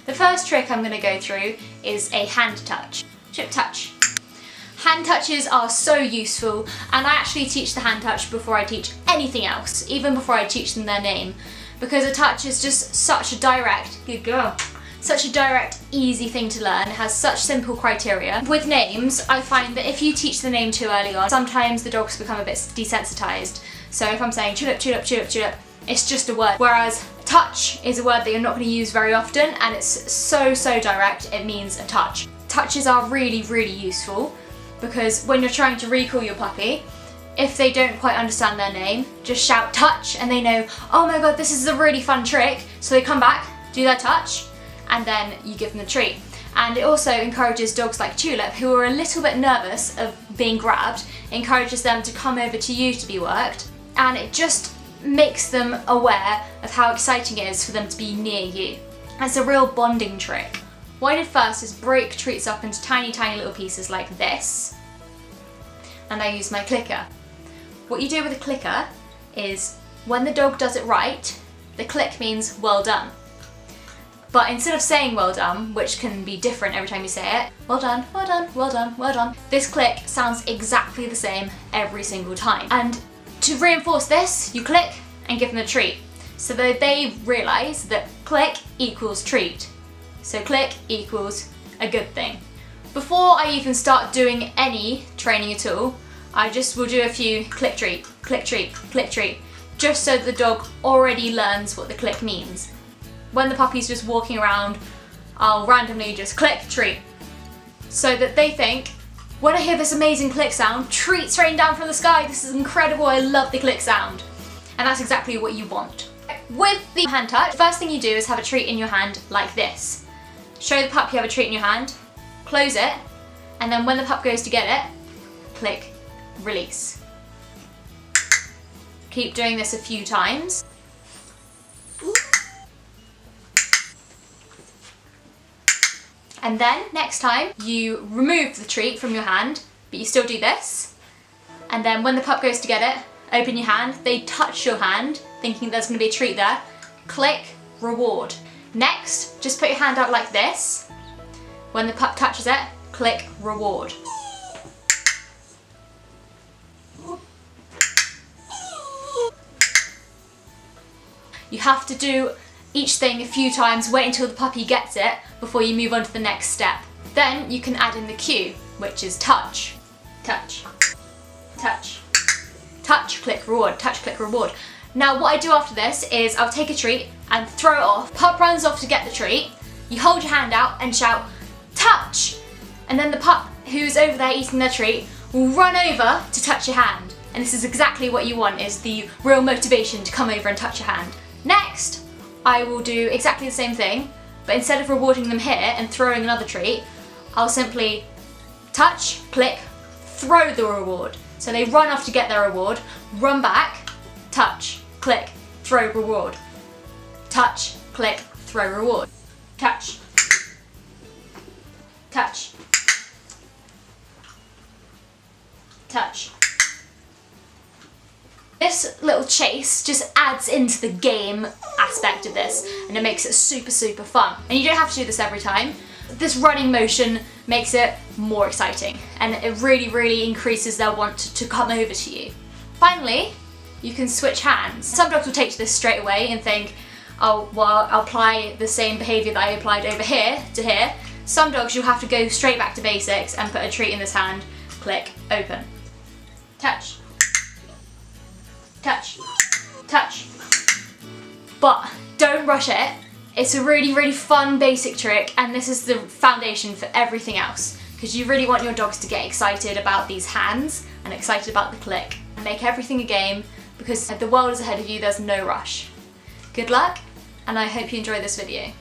The first trick I'm going to go through is a hand touch. Touch. Hand touches are so useful, and I actually teach the hand touch before I teach anything else, even before I teach them their name, because a touch is just such a direct, good girl, such a direct, easy thing to learn. It has such simple criteria. With names, I find that if you teach the name too early on, sometimes the dogs become a bit desensitized. So if I'm saying tulip, tulip, tulip, tulip, it's just a word. Whereas touch is a word that you're not going to use very often, and it's so direct, it means a touch. Touches are really useful, because when you're trying to recall your puppy, if they don't quite understand their name, just shout touch and they know, oh my god, this is a really fun trick. So they come back, do their touch, and then you give them the treat. And it also encourages dogs like Tulip, who are a little bit nervous of being grabbed, encourages them to come over to you to be worked, and it just makes them aware of how exciting it is for them to be near you. It's a real bonding trick. What I did first is break treats up into tiny little pieces like this, and I used my clicker. What you do with a clicker is, when the dog does it right, the click means well done. But instead of saying well done, which can be different every time you say it, well done, well done, well done, well done, this click sounds exactly the same every single time. And to reinforce this, you click and give them a treat, so that they realise that click equals treat. So click equals a good thing. Before I even start doing any training at all, I just will do a few click treat, click treat, click treat, just so the dog already learns what the click means. When the puppy's just walking around, I'll randomly just click treat, so that they think, when I hear this amazing click sound, treats rain down from the sky, this is incredible, I love the click sound. And that's exactly what you want. With the hand touch, the first thing you do is have a treat in your hand like this. Show the pup you have a treat in your hand, close it, and then when the pup goes to get it, click, release. Keep doing this a few times. And then, next time, you remove the treat from your hand, but you still do this. And then when the pup goes to get it, open your hand, they touch your hand, thinking there's going to be a treat there, click, reward. Next, just put your hand out like this. When the pup touches it, click, reward. You have to do each thing a few times, wait until the puppy gets it before you move on to the next step. Then you can add in the cue, which is touch, touch, touch, touch, click, reward, touch, click, reward. Now what I do after this is I'll take a treat and throw it off. Pup runs off to get the treat. You hold your hand out and shout, touch! And then the pup who's over there eating their treat will run over to touch your hand. And this is exactly what you want, is the real motivation to come over and touch your hand. Next, I will do exactly the same thing, but instead of rewarding them here and throwing another treat, I'll simply touch, click, throw the reward. So they run off to get their reward, run back, touch, click, throw reward. Touch, click, throw reward. Touch. Touch. Touch. This little chase just adds into the game aspect of this, and it makes it super fun. And you don't have to do this every time. This running motion makes it more exciting, and it really increases their want to come over to you. Finally, you can switch hands. Some dogs will take to this straight away and think, oh, well, I'll apply the same behaviour that I applied over here to here. Some dogs you'll have to go straight back to basics and put a treat in this hand, click, open. Touch. Touch. Touch. But don't rush it. It's a really fun basic trick, and this is the foundation for everything else, because you really want your dogs to get excited about these hands and excited about the click. Make everything a game, because the world is ahead of you, there's no rush. Good luck, and I hope you enjoy this video.